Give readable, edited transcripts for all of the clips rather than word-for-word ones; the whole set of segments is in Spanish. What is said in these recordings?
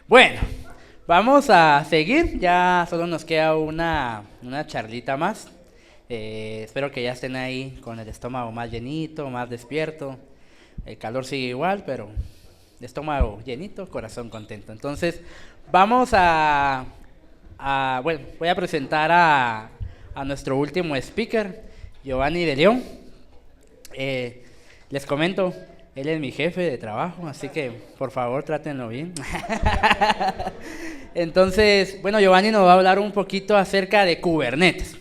Bueno, vamos a seguir, ya solo nos queda una charlita más. Espero que ya estén ahí con el estómago más llenito, más despierto. El calor sigue igual, pero estómago llenito, corazón contento. Entonces, vamos bueno, voy a presentar a nuestro último speaker, Giovanni de León. Les comento, él es mi jefe de trabajo, así que por favor trátenlo bien. Entonces, bueno, Giovanni nos va a hablar un poquito acerca de Kubernetes.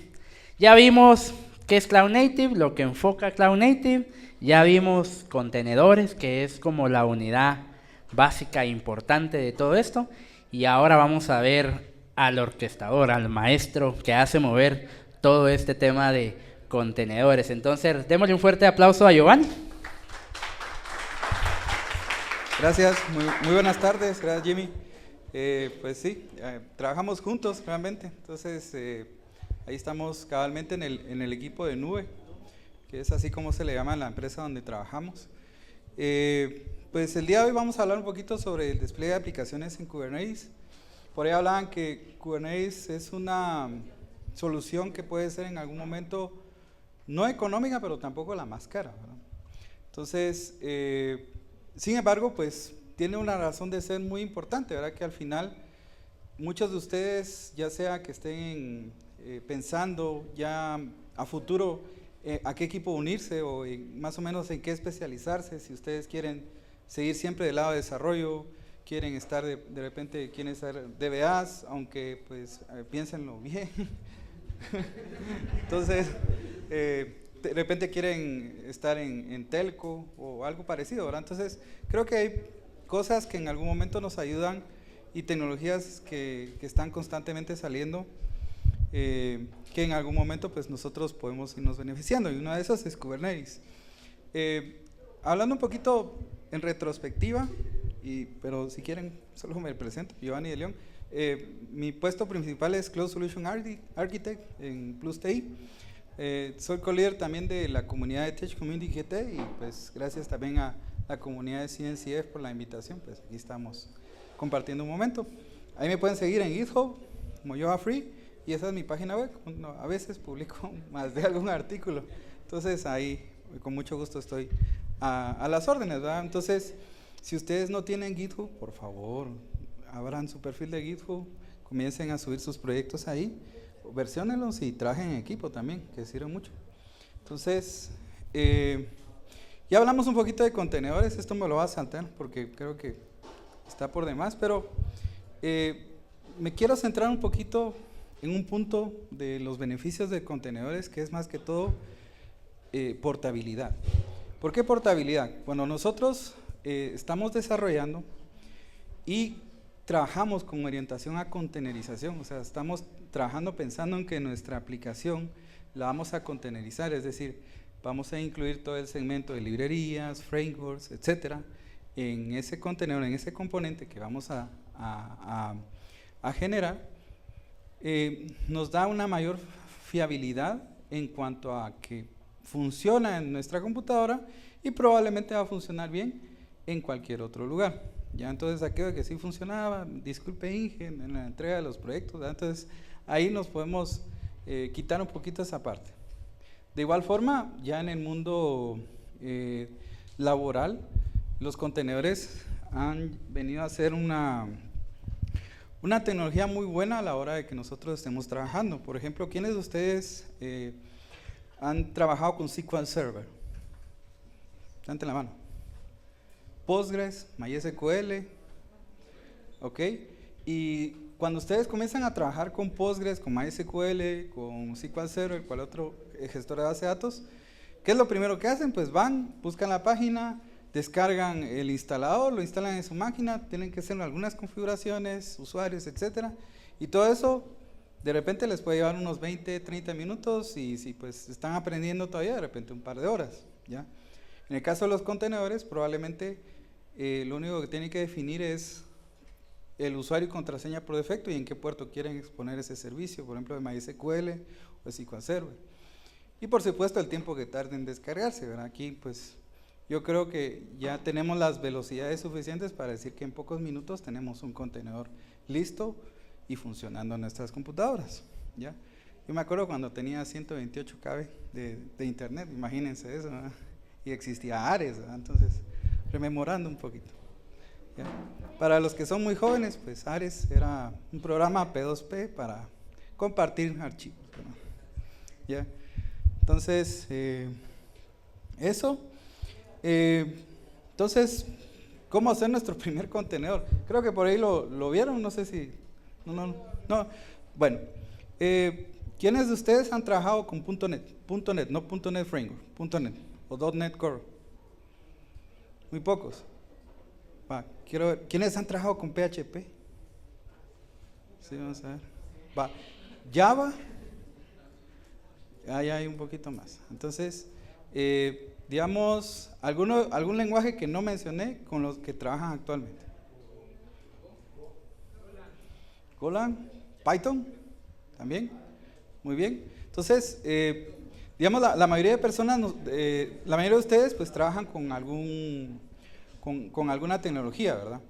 Ya vimos qué es Cloud Native, lo que enfoca Cloud Native. Ya vimos contenedores, que es como la unidad básica e importante de todo esto. Y ahora vamos a ver al orquestador, al maestro que hace mover todo este tema de contenedores. Entonces, démosle un fuerte aplauso a Giovanni. Gracias, muy buenas tardes, gracias Jimmy. Pues sí, trabajamos juntos realmente, entonces ahí estamos cabalmente en el equipo de nube, que es así como se le llama a la empresa donde trabajamos. Pues el día de hoy vamos a hablar un poquito sobre el despliegue de aplicaciones en Kubernetes. Por ahí hablaban que Kubernetes es una solución que puede ser en algún momento no económica, pero tampoco la más cara, ¿verdad? Entonces, sin embargo, pues tiene una razón de ser muy importante, ¿verdad? Que al final muchos de ustedes, ya sea que estén pensando ya a futuro a qué equipo unirse o más o menos en qué especializarse, si ustedes quieren seguir siempre del lado de desarrollo, quieren estar de repente, quieren ser DBAs, aunque pues piénsenlo bien. Entonces, de repente quieren estar en telco o algo parecido, ¿verdad? Entonces, creo que hay cosas que en algún momento nos ayudan y tecnologías que están constantemente saliendo, que en algún momento pues nosotros podemos irnos beneficiando, y una de esas es Kubernetes. Hablando un poquito en retrospectiva, pero si quieren, solo me presento, Giovanni de León. Mi puesto principal es Cloud Solution Architect en Plus TI. Soy co-líder también de la comunidad de Tech Community GT, y pues gracias también a la comunidad de CNCF por la invitación. Pues aquí estamos compartiendo un momento. Ahí me pueden seguir en GitHub como Yoa Free, y esa es mi página web. A veces publico más de algún artículo, entonces ahí con mucho gusto estoy a las órdenes, ¿verdad? Entonces, si ustedes no tienen GitHub, por favor, abran su perfil de GitHub, comiencen a subir sus proyectos ahí, versionenlos y trabajen en equipo también, que sirve mucho. Entonces, ya hablamos un poquito de contenedores, esto me lo voy a saltar porque creo que está por demás, pero me quiero centrar un poquito en un punto de los beneficios de contenedores, que es más que todo portabilidad. ¿Por qué portabilidad? Bueno, nosotros estamos desarrollando y trabajamos con orientación a contenerización, o sea, estamos trabajando pensando en que nuestra aplicación la vamos a contenerizar, es decir, vamos a incluir todo el segmento de librerías, frameworks, etcétera, en ese contenedor, en ese componente que vamos a generar. Nos da una mayor fiabilidad en cuanto a que funciona en nuestra computadora y probablemente va a funcionar bien en cualquier otro lugar. Ya, entonces aquello que sí funcionaba, disculpe Inge, en la entrega de los proyectos, ¿verdad? Entonces ahí nos podemos quitar un poquito esa parte. De igual forma, ya en el mundo laboral, los contenedores han venido a ser una tecnología muy buena a la hora de que nosotros estemos trabajando. Por ejemplo, ¿quiénes de ustedes han trabajado con SQL Server? Levanten la mano. Postgres, MySQL, ok. Y cuando ustedes comienzan a trabajar con Postgres, con MySQL, con SQL Server, cual otro gestor de base de datos, ¿qué es lo primero que hacen? Pues van, buscan la página, descargan el instalador, lo instalan en su máquina, tienen que hacer algunas configuraciones, usuarios, etcétera, y todo eso de repente les puede llevar unos 20, 30 minutos, y si pues están aprendiendo todavía, de repente un par de horas, ¿ya? En el caso de los contenedores, probablemente lo único que tienen que definir es el usuario y contraseña por defecto y en qué puerto quieren exponer ese servicio, por ejemplo de MySQL o de SQL Server. Y por supuesto el tiempo que tarde en descargarse, ¿verdad? Aquí pues yo creo que ya tenemos las velocidades suficientes para decir que en pocos minutos tenemos un contenedor listo y funcionando en nuestras computadoras, ¿ya? Yo me acuerdo cuando tenía 128 KB de internet, imagínense eso, ¿verdad? Y existía Ares, ¿verdad? Entonces, rememorando un poquito, ¿ya? Para los que son muy jóvenes, pues Ares era un programa P2P para compartir archivos, ¿verdad? ¿Ya? Entonces, eso. Entonces, ¿cómo hacer nuestro primer contenedor? Creo que por ahí lo vieron, no sé si... No. Bueno, ¿quiénes de ustedes han trabajado con .NET? .NET, no .NET Framework, .NET o .NET Core. Muy pocos. Va, quiero ver, ¿quiénes han trabajado con PHP? Sí, vamos a ver. Va, Java. Ahí hay un poquito más. Entonces, digamos, algún lenguaje que no mencioné con los que trabajan actualmente. Golang, Python, también, muy bien. Entonces, digamos, la mayoría de personas, la mayoría de ustedes, pues trabajan con alguna tecnología, ¿verdad?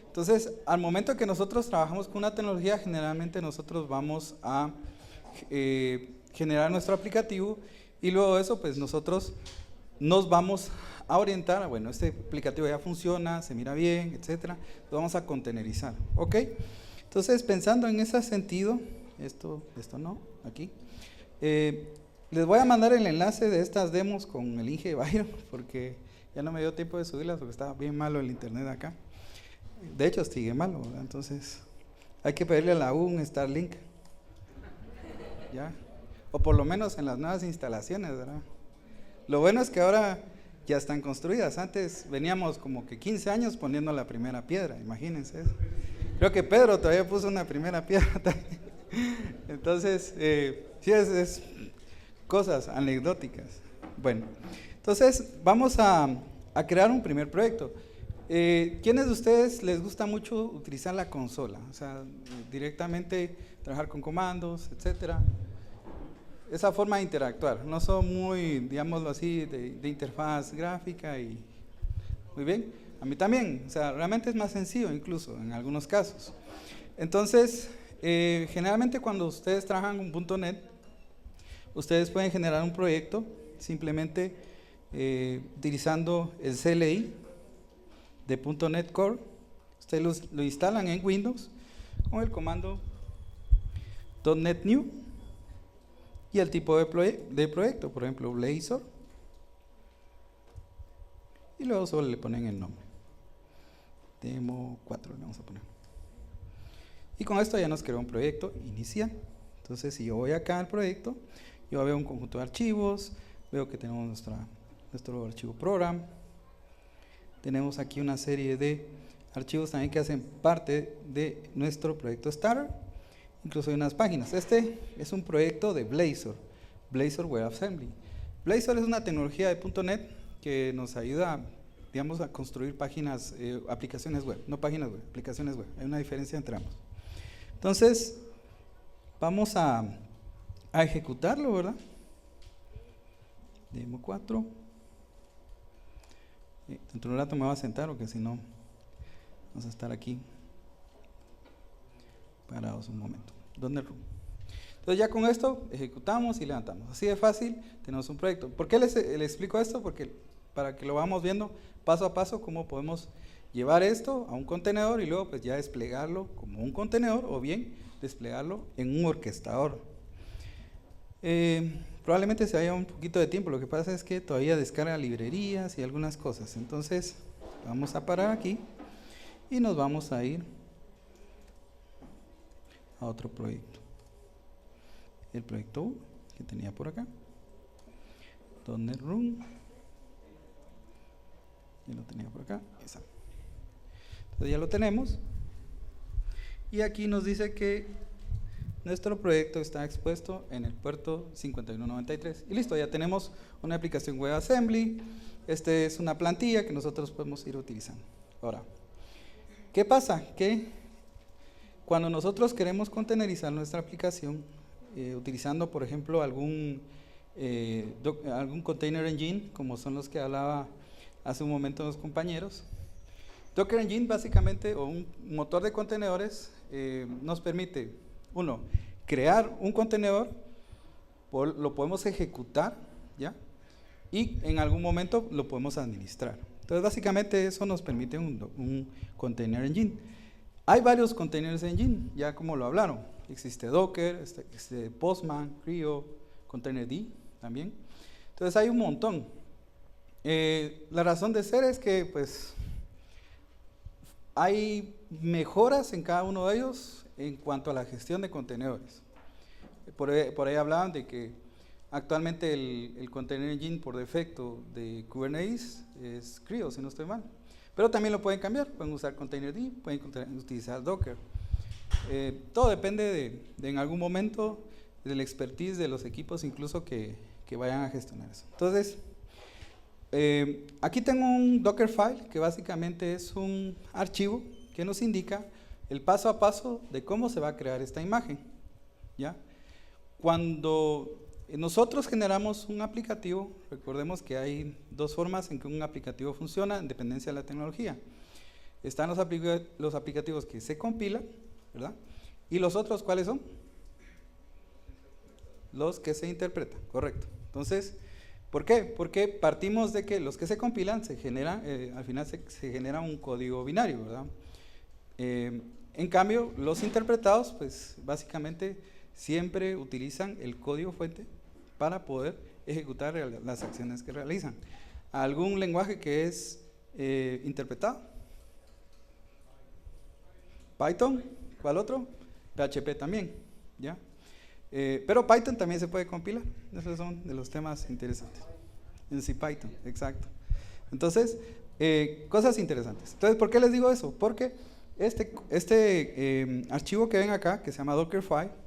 Entonces, al momento que nosotros trabajamos con una tecnología, generalmente nosotros vamos a generar nuestro aplicativo y luego de eso, pues nosotros nos vamos a orientar, bueno, este aplicativo ya funciona, se mira bien, etcétera, lo vamos a contenerizar, ¿ok? Entonces, pensando en ese sentido, esto no, aquí, les voy a mandar el enlace de estas demos con el Inge Byron, porque ya no me dio tiempo de subirlas porque estaba bien malo el internet acá. De hecho, sigue malo, ¿verdad? Entonces, hay que pedirle a la U un Starlink, ¿ya? O por lo menos en las nuevas instalaciones, ¿verdad? Lo bueno es que ahora ya están construidas. Antes veníamos como que 15 años poniendo la primera piedra, imagínense eso. Creo que Pedro todavía puso una primera piedra también. Entonces, sí, es cosas anecdóticas. Bueno, entonces vamos a crear un primer proyecto. ¿Quiénes de ustedes les gusta mucho utilizar la consola? O sea, directamente trabajar con comandos, etcétera. Esa forma de interactuar. No son muy, digámoslo así, de interfaz gráfica y... Muy bien. A mí también. O sea, realmente es más sencillo incluso en algunos casos. Entonces, generalmente cuando ustedes trabajan con .NET, ustedes pueden generar un proyecto simplemente utilizando el CLI de .NET Core. Ustedes lo instalan en Windows con el comando .NET New y el tipo de proyecto, por ejemplo, Blazor, y luego solo le ponen el nombre. Demo 4 le vamos a poner. Y con esto ya nos creó un proyecto inicial. Entonces, si yo voy acá al proyecto, yo veo un conjunto de archivos, veo que tenemos nuestro archivo program, tenemos aquí una serie de archivos también que hacen parte de nuestro proyecto Starter, incluso hay unas páginas. Este es un proyecto de Blazor, Blazor WebAssembly. Blazor es una tecnología de .NET que nos ayuda, digamos, a construir páginas, aplicaciones web, no páginas web, aplicaciones web. Hay una diferencia entre ambos. Entonces, vamos a ejecutarlo, ¿verdad? Demo 4. Dentro de un rato me voy a sentar porque si no, vamos a estar aquí parados un momento. ¿Dónde? Entonces ya con esto ejecutamos y levantamos. Así de fácil, tenemos un proyecto. ¿Por qué les explico esto? Porque para que lo vamos viendo paso a paso cómo podemos llevar esto a un contenedor y luego pues ya desplegarlo como un contenedor o bien desplegarlo en un orquestador. Probablemente se vaya un poquito de tiempo, lo que pasa es que todavía descarga librerías y algunas cosas. Entonces vamos a parar aquí y nos vamos a ir a otro proyecto. El proyecto 1 que tenía por acá, .NET Room, y lo tenía por acá, exacto. Entonces ya lo tenemos y aquí nos dice que nuestro proyecto está expuesto en el puerto 5193 y listo, ya tenemos una aplicación WebAssembly. Este es una plantilla que nosotros podemos ir utilizando. Ahora, ¿qué pasa? Que cuando nosotros queremos contenerizar nuestra aplicación utilizando, por ejemplo, algún container engine, como son los que hablaba hace un momento los compañeros. Docker Engine básicamente, o un motor de contenedores, nos permite, uno, crear un contenedor, lo podemos ejecutar, ¿ya? Y en algún momento lo podemos administrar. Entonces básicamente eso nos permite un Container Engine. Hay varios Containers Engine, ya como lo hablaron. Existe Docker, existe Postman, CRI-O, Containerd también. Entonces hay un montón. La razón de ser es que pues hay mejoras en cada uno de ellos en cuanto a la gestión de contenedores. Por ahí hablaban de que actualmente el Container Engine por defecto de Kubernetes es CRI-O, si no estoy mal. Pero también lo pueden cambiar, pueden usar Containerd, pueden utilizar Docker. Todo depende de en algún momento del expertise de los equipos incluso que vayan a gestionar eso. Entonces, aquí tengo un Dockerfile que básicamente es un archivo que nos indica el paso a paso de cómo se va a crear esta imagen, ¿ya? Cuando nosotros generamos un aplicativo, recordemos que hay dos formas en que un aplicativo funciona en dependencia de la tecnología. Están los aplicativos que se compilan, ¿verdad? ¿Y los otros cuáles son? Los que se interpretan, correcto. Entonces, ¿por qué? Porque partimos de que los que se compilan se generan, al final se genera un código binario, ¿verdad? En cambio, los interpretados, pues básicamente siempre utilizan el código fuente para poder ejecutar las acciones que realizan. ¿Algún lenguaje que es interpretado? Python, ¿cuál otro? PHP también, ¿ya? Pero Python también se puede compilar. Esos son de los temas interesantes. En sí, Python, exacto. Entonces, cosas interesantes. Entonces, ¿por qué les digo eso? Porque este archivo que ven acá, que se llama Dockerfile,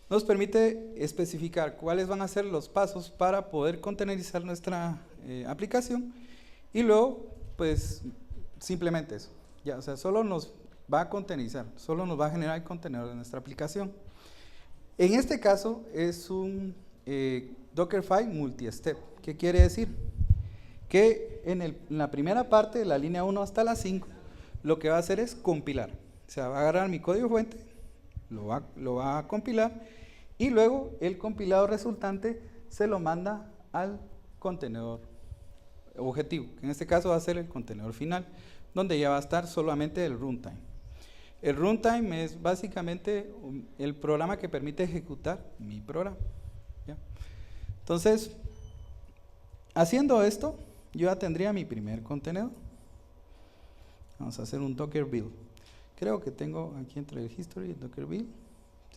nos permite especificar cuáles van a ser los pasos para poder contenerizar nuestra aplicación y luego, pues, simplemente eso. Ya, o sea, solo nos va a contenerizar, solo nos va a generar el contenedor de nuestra aplicación. En este caso es un Dockerfile multi-step. ¿Qué quiere decir? Que en la primera parte, de la línea 1 hasta la 5, lo que va a hacer es compilar. O sea, va a agarrar mi código fuente, lo va a compilar y luego el compilado resultante se lo manda al contenedor objetivo, que en este caso va a ser el contenedor final, donde ya va a estar solamente el runtime. El runtime es básicamente el programa que permite ejecutar mi programa, ¿ya? Entonces, haciendo esto, yo ya tendría mi primer contenedor. Vamos a hacer un Docker build. Creo que tengo aquí entre el history, el Docker build.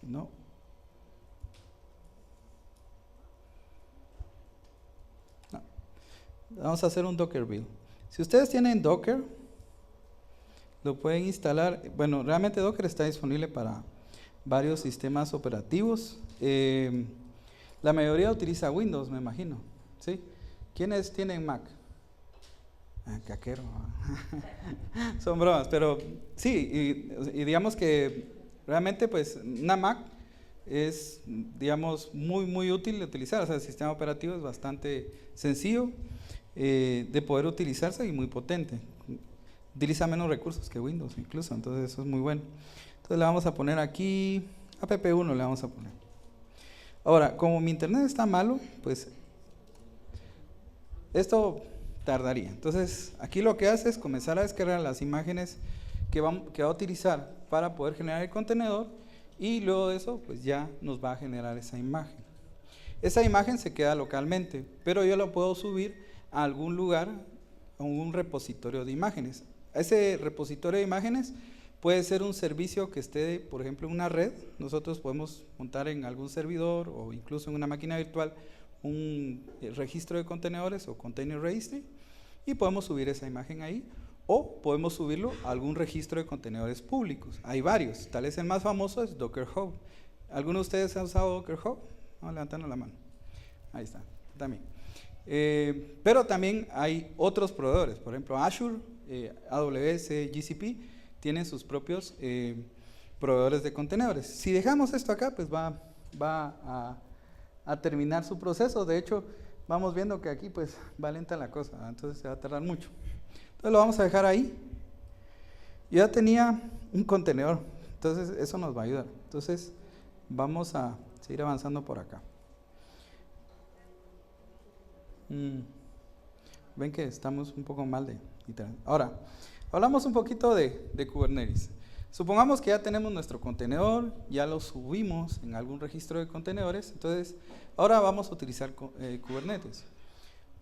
Si no, vamos a hacer un Docker build. Si ustedes tienen Docker, lo pueden instalar. Bueno, realmente Docker está disponible para varios sistemas operativos. La mayoría utiliza Windows, me imagino, ¿sí? ¿Quiénes tienen Mac? Caquero. Son bromas, pero sí, y digamos que realmente pues una Mac es, digamos, muy útil de utilizar. O sea, el sistema operativo es bastante sencillo de poder utilizarse y muy potente. Utiliza menos recursos que Windows incluso, entonces eso es muy bueno. Entonces le vamos a poner aquí, app1 le vamos a poner. Ahora, como mi internet está malo, pues esto tardaría. Entonces, aquí lo que hace es comenzar a descargar las imágenes que va a utilizar para poder generar el contenedor y luego de eso, pues ya nos va a generar esa imagen. Esa imagen se queda localmente, pero yo la puedo subir a algún lugar, a un repositorio de imágenes. Ese repositorio de imágenes puede ser un servicio que esté, por ejemplo, en una red. Nosotros podemos montar en algún servidor o incluso en una máquina virtual un registro de contenedores o container registry y podemos subir esa imagen ahí o podemos subirlo a algún registro de contenedores públicos. Hay varios, tal vez el más famoso es Docker Hub. ¿Alguno de ustedes ha usado Docker Hub? Vamos levantando la mano. Ahí está, también. Pero también hay otros proveedores, por ejemplo Azure, AWS, GCP, tienen sus propios proveedores de contenedores. Si dejamos esto acá, pues va a terminar su proceso. De hecho, vamos viendo que aquí pues va lenta la cosa, ¿verdad? Entonces se va a tardar mucho. Entonces lo vamos a dejar ahí. Yo ya tenía un contenedor, entonces eso nos va a ayudar. Entonces vamos a seguir avanzando por acá. Ven que estamos un poco mal de internet. Ahora, hablamos un poquito de Kubernetes. Supongamos que ya tenemos nuestro contenedor, ya lo subimos en algún registro de contenedores, entonces ahora vamos a utilizar Kubernetes.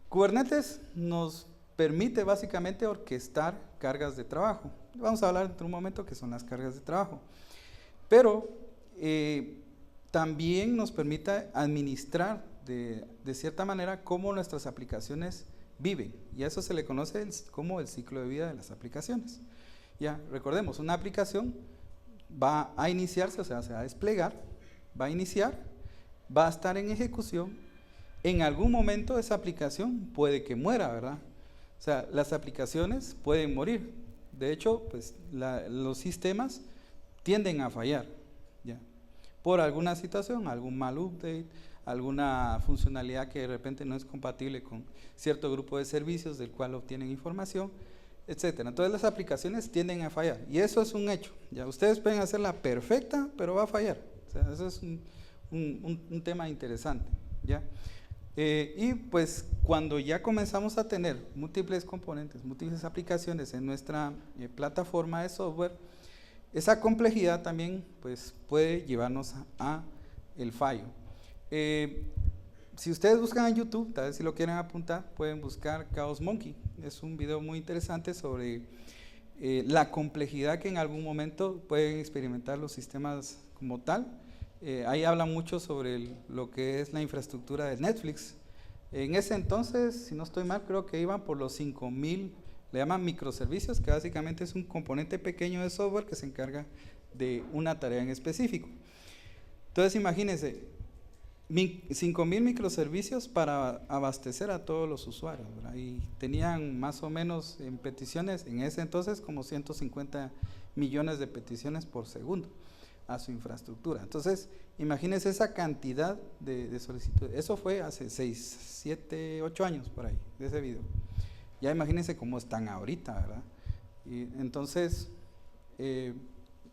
Kubernetes nos permite básicamente orquestar cargas de trabajo. Vamos a hablar en un momento qué son las cargas de trabajo. Pero también nos permite administrar de cierta manera cómo nuestras aplicaciones viven. Y a eso se le conoce como el ciclo de vida de las aplicaciones. Ya, recordemos, una aplicación va a iniciarse, o sea, se va a desplegar, va a iniciar, va a estar en ejecución. En algún momento esa aplicación puede que muera, ¿verdad? O sea, las aplicaciones pueden morir. De hecho, pues los sistemas tienden a fallar, ¿ya? Por alguna situación, algún mal update, alguna funcionalidad que de repente no es compatible con cierto grupo de servicios del cual obtienen información, etcétera. Entonces las aplicaciones tienden a fallar y eso es un hecho. Ya ustedes pueden hacerla perfecta, pero va a fallar. O sea, eso es un tema interesante, ¿ya? Y pues cuando ya comenzamos a tener múltiples componentes, múltiples aplicaciones en nuestra plataforma de software, esa complejidad también pues puede llevarnos a el fallo. Si ustedes buscan en YouTube, tal vez si lo quieren apuntar, pueden buscar Chaos Monkey. Es un video muy interesante sobre la complejidad que en algún momento pueden experimentar los sistemas como tal. Ahí habla mucho sobre lo que es la infraestructura de Netflix. En ese entonces, si no estoy mal, creo que iban por los 5000, le llaman microservicios, que básicamente es un componente pequeño de software que se encarga de una tarea en específico. Entonces imagínense, 5000 microservicios para abastecer a todos los usuarios, ¿verdad? Y tenían más o menos en peticiones, en ese entonces, como 150 millones de peticiones por segundo a su infraestructura. Entonces, imagínense esa cantidad de solicitudes. Eso fue hace 6, 7, 8 años por ahí, de ese video. Ya imagínense cómo están ahorita, ¿verdad? Y entonces,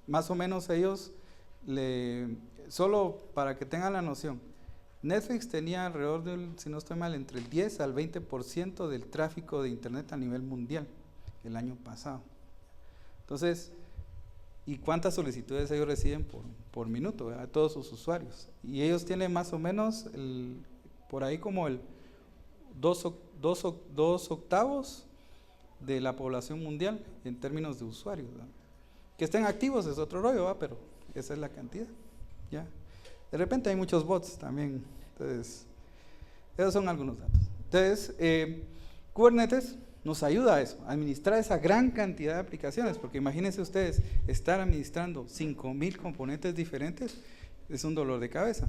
más o menos ellos, solo para que tengan la noción, Netflix tenía alrededor del, si no estoy mal, entre el 10 al 20% del tráfico de internet a nivel mundial el año pasado. Entonces, ¿y cuántas solicitudes ellos reciben por minuto, ¿verdad? Todos sus usuarios? Y ellos tienen más o menos por ahí como el 2 octavos de la población mundial en términos de usuarios, ¿verdad? Que estén activos es otro rollo, ¿verdad? Pero esa es la cantidad, ¿ya? De repente hay muchos bots también, entonces, esos son algunos datos. Entonces, Kubernetes nos ayuda a eso, a administrar esa gran cantidad de aplicaciones, porque imagínense ustedes, estar administrando 5000 componentes diferentes es un dolor de cabeza.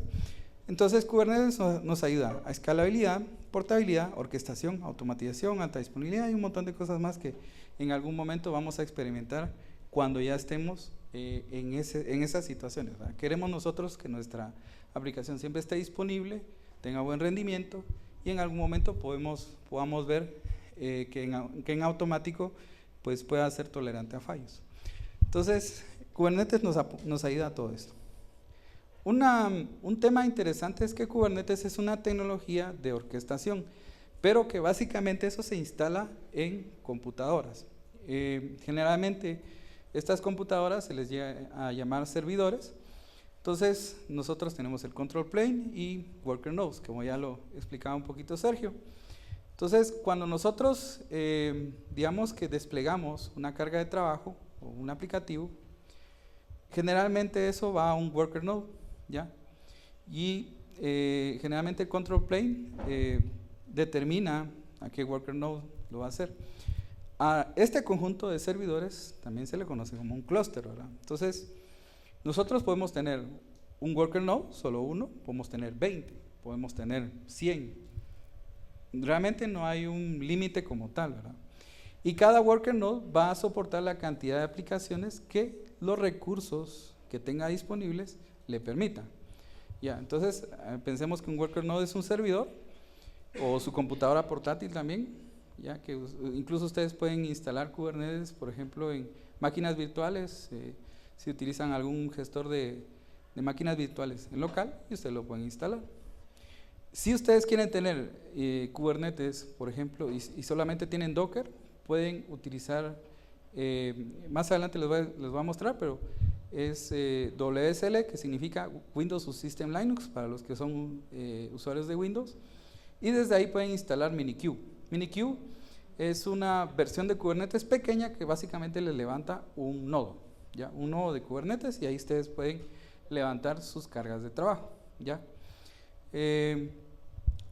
Entonces, Kubernetes nos ayuda a escalabilidad, portabilidad, orquestación, automatización, alta disponibilidad y un montón de cosas más que en algún momento vamos a experimentar cuando ya estemos en esas situaciones, ¿verdad? Queremos nosotros que nuestra aplicación siempre esté disponible, tenga buen rendimiento y en algún momento podamos ver que en automático pues pueda ser tolerante a fallos. Entonces, Kubernetes nos ayuda a todo esto. Un tema interesante es que Kubernetes es una tecnología de orquestación, pero que básicamente eso se instala en computadoras. Generalmente estas computadoras se les llega a llamar servidores. Entonces nosotros tenemos el control plane y worker nodes, como ya lo explicaba un poquito Sergio. Entonces cuando nosotros digamos que desplegamos una carga de trabajo o un aplicativo, generalmente eso va a un worker node, ¿ya? Y generalmente el control plane determina a qué worker node lo va a hacer. A este conjunto de servidores también se le conoce como un clúster, ¿verdad? Entonces, nosotros podemos tener un worker node, solo uno, podemos tener 20, podemos tener 100. Realmente no hay un límite como tal, ¿verdad? Y cada worker node va a soportar la cantidad de aplicaciones que los recursos que tenga disponibles le permitan. Ya, entonces, pensemos que un worker node es un servidor o su computadora portátil también, ya que incluso ustedes pueden instalar Kubernetes, por ejemplo, en máquinas virtuales, si utilizan algún gestor de máquinas virtuales en local, y ustedes lo pueden instalar. Si ustedes quieren tener Kubernetes, por ejemplo, y solamente tienen Docker, pueden utilizar, más adelante les voy a mostrar, pero es WSL, que significa Windows Subsystem Linux, para los que son usuarios de Windows, y desde ahí pueden instalar Minikube. Minikube es una versión de Kubernetes pequeña que básicamente les levanta un nodo, ¿ya? Un nodo de Kubernetes, y ahí ustedes pueden levantar sus cargas de trabajo, ¿ya?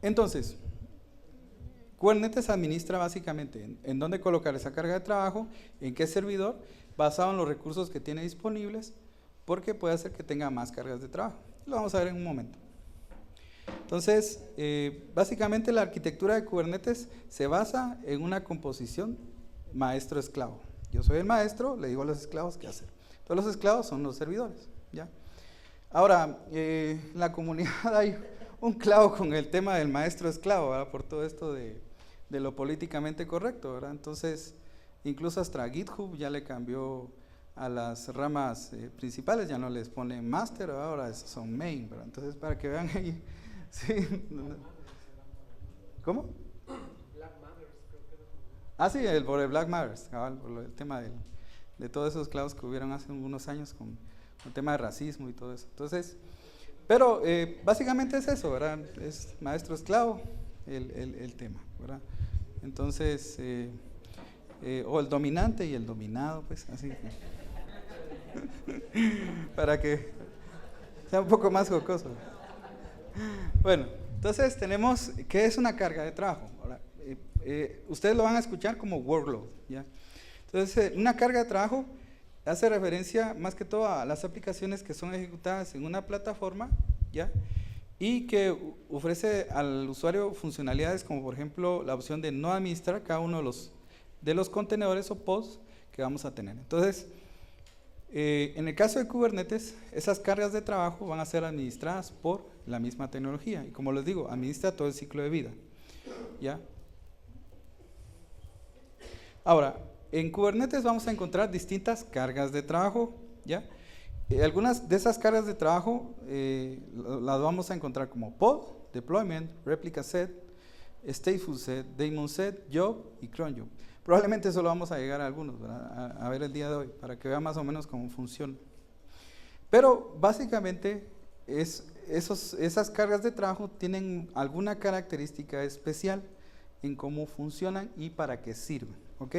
Entonces, Kubernetes administra básicamente en dónde colocar esa carga de trabajo, en qué servidor, basado en los recursos que tiene disponibles, porque puede hacer que tenga más cargas de trabajo. Lo vamos a ver en un momento. Entonces, básicamente la arquitectura de Kubernetes se basa en una composición maestro-esclavo. Yo soy el maestro, le digo a los esclavos qué hacer. Todos los esclavos son los servidores, ¿ya? Ahora, en la comunidad hay un clavo con el tema del maestro-esclavo, ¿verdad? Por todo esto de lo políticamente correcto, ¿verdad? Entonces, incluso hasta GitHub ya le cambió a las ramas principales, ya no les pone master, ahora son main, ¿verdad? Entonces, para que vean ahí, sí. ¿Cómo? Black Matters, creo que era. Sí, por el Black Matters, por el tema de todos esos clavos que hubieron hace unos años con el tema de racismo y todo eso. Entonces, pero básicamente es eso, ¿verdad? Es maestro-esclavo el tema, ¿verdad? Entonces, o el dominante y el dominado, pues así. Para que sea un poco más jocoso. Bueno, entonces tenemos, ¿qué es una carga de trabajo? Ahora, ustedes lo van a escuchar como workload, ¿ya? Entonces, una carga de trabajo hace referencia más que todo a las aplicaciones que son ejecutadas en una plataforma, ¿ya? Y que ofrece al usuario funcionalidades como por ejemplo la opción de no administrar cada uno de los contenedores o pods que vamos a tener. Entonces, en el caso de Kubernetes, esas cargas de trabajo van a ser administradas por la misma tecnología, y como les digo, administra todo el ciclo de vida, ¿ya? Ahora, en Kubernetes vamos a encontrar distintas cargas de trabajo, ¿ya? Algunas de esas cargas de trabajo las vamos a encontrar como pod, deployment, replica set, stateful set, daemon set, job y cron job. Probablemente solo vamos a llegar a algunos, ¿verdad? A ver el día de hoy, para que vean más o menos cómo funciona. Pero básicamente esas cargas de trabajo tienen alguna característica especial en cómo funcionan y para qué sirven, ¿ok?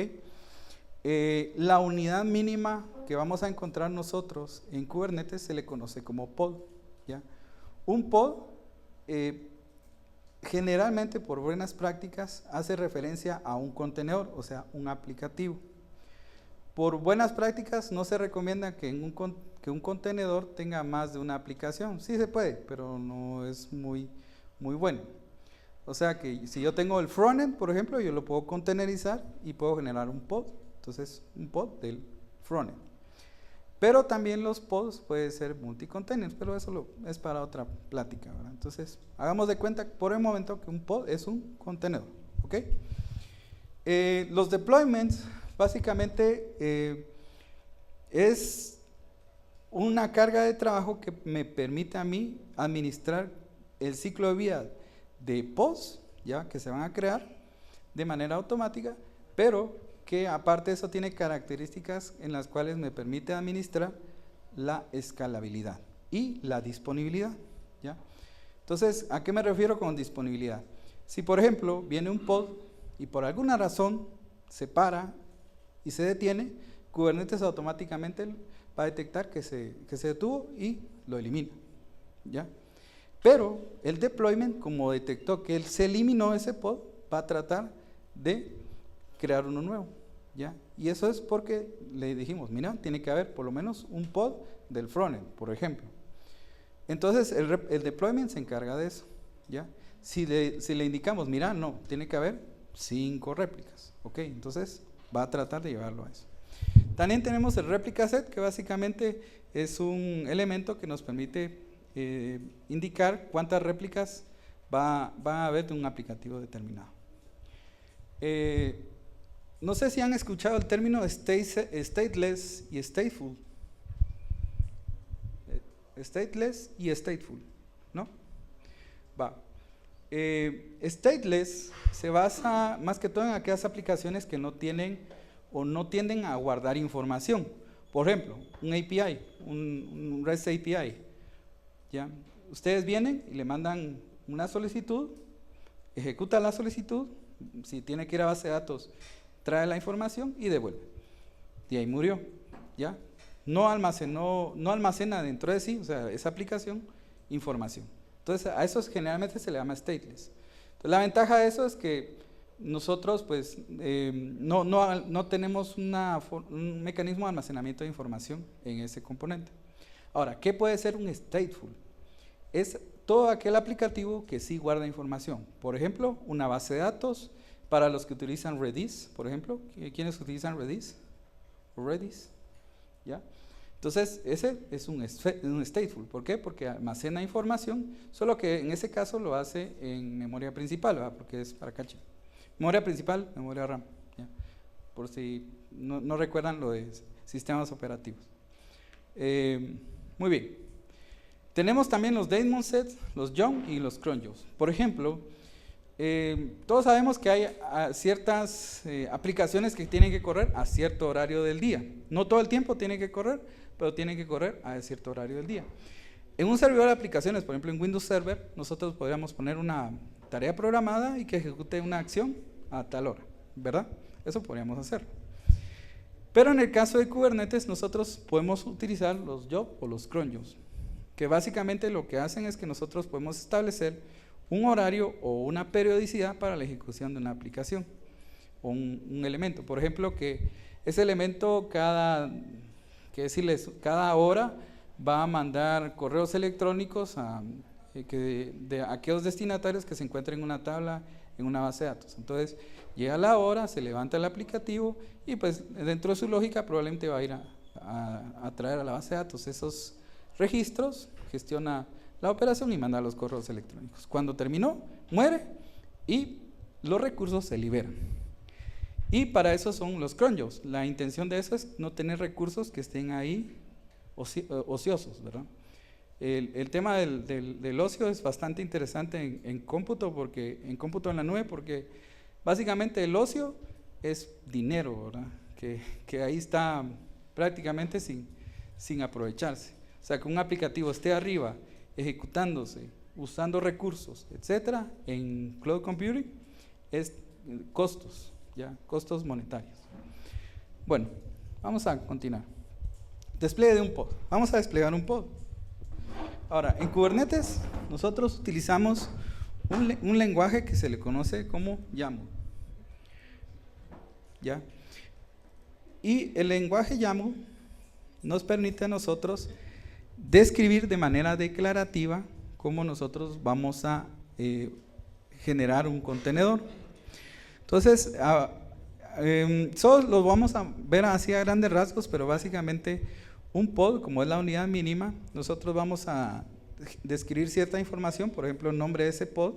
La unidad mínima que vamos a encontrar nosotros en Kubernetes se le conoce como pod, ¿ya? Un pod generalmente, por buenas prácticas, hace referencia a un contenedor, o sea, un aplicativo. Por buenas prácticas no se recomienda que un contenedor tenga más de una aplicación. Sí se puede, pero no es muy bueno. O sea que si yo tengo el frontend, por ejemplo, yo lo puedo contenerizar y puedo generar un pod. Entonces, un pod del frontend. Pero también los pods pueden ser multi-containers, pero eso es para otra plática, ¿verdad? Entonces, hagamos de cuenta por el momento que un pod es un contenedor, ¿ok? Los deployments, básicamente, es una carga de trabajo que me permite a mí administrar el ciclo de vida de pods, ya que se van a crear de manera automática, pero que aparte de eso tiene características en las cuales me permite administrar la escalabilidad y la disponibilidad, ¿ya? Entonces, ¿a qué me refiero con disponibilidad? Si por ejemplo viene un pod y por alguna razón se para y se detiene, Kubernetes automáticamente va a detectar que se detuvo y lo elimina, ¿ya? Pero el deployment, como detectó que él se eliminó ese pod, va a tratar de crear uno nuevo, ¿ya? Y eso es porque le dijimos, mira, tiene que haber por lo menos un pod del frontend, por ejemplo. Entonces el deployment se encarga de eso, ¿ya? Si le indicamos, mira, no, tiene que haber 5 réplicas, ¿ok? Entonces va a tratar de llevarlo a eso. También tenemos el replica set, que básicamente es un elemento que nos permite indicar cuántas réplicas va a haber de un aplicativo determinado. No sé si han escuchado el término stateless y stateful. Stateless y stateful, ¿no? Stateless se basa más que todo en aquellas aplicaciones que no tienen o no tienden a guardar información. Por ejemplo, un API, un REST API. ¿Ya? Ustedes vienen y le mandan una solicitud, ejecuta la solicitud, si tiene que ir a base de datos, trae la información y devuelve. Y ahí murió. ¿Ya? No almacena dentro de sí, o sea, esa aplicación, información. Entonces, a eso generalmente se le llama stateless. Entonces, la ventaja de eso es que nosotros pues no tenemos un mecanismo de almacenamiento de información en ese componente. Ahora, ¿qué puede ser un stateful? Es todo aquel aplicativo que sí guarda información. Por ejemplo, una base de datos para los que utilizan Redis, por ejemplo. ¿Quiénes utilizan Redis? Redis, ¿ya? Entonces, ese es un stateful. ¿Por qué? Porque almacena información, solo que en ese caso lo hace en memoria principal, ¿verdad? Porque es para caché. Memoria principal, memoria RAM, ¿ya? Por si no recuerdan lo de sistemas operativos. Muy bien. Tenemos también los daemon sets, los jump y los cron jobs. Por ejemplo, todos sabemos que hay ciertas aplicaciones que tienen que correr a cierto horario del día. No todo el tiempo tiene que correr, pero tienen que correr a cierto horario del día. En un servidor de aplicaciones, por ejemplo en Windows Server, nosotros podríamos poner una tarea programada y que ejecute una acción a tal hora, ¿verdad? Eso podríamos hacer. Pero en el caso de Kubernetes, nosotros podemos utilizar los jobs o los cron jobs, que básicamente lo que hacen es que nosotros podemos establecer un horario o una periodicidad para la ejecución de una aplicación o un elemento. Por ejemplo, que ese elemento cada hora va a mandar correos electrónicos de aquellos destinatarios que se encuentren en una tabla, en una base de datos. Entonces, llega la hora, se levanta el aplicativo y pues dentro de su lógica probablemente va a ir a traer a la base de datos esos registros, gestiona la operación y manda los correos electrónicos. Cuando terminó, muere y los recursos se liberan. Y para eso son los cron jobs. La intención de eso es no tener recursos que estén ahí ociosos, ¿verdad? El tema del ocio es bastante interesante en cómputo, en cómputo en la nube, porque básicamente el ocio es dinero, ¿verdad? Que ahí está prácticamente sin aprovecharse. O sea, que un aplicativo esté arriba, ejecutándose, usando recursos, etcétera, en cloud computing, es costos, ¿ya? Costos monetarios. Bueno, vamos a continuar. Despliegue de un pod. Vamos a desplegar un pod. Ahora, en Kubernetes nosotros utilizamos un lenguaje que se le conoce como YAML, ¿ya? Y el lenguaje YAML nos permite a nosotros describir de manera declarativa cómo nosotros vamos a generar un contenedor. Entonces, solo lo vamos a ver así a grandes rasgos, pero básicamente un pod, como es la unidad mínima, nosotros vamos a describir cierta información, por ejemplo el nombre de ese pod,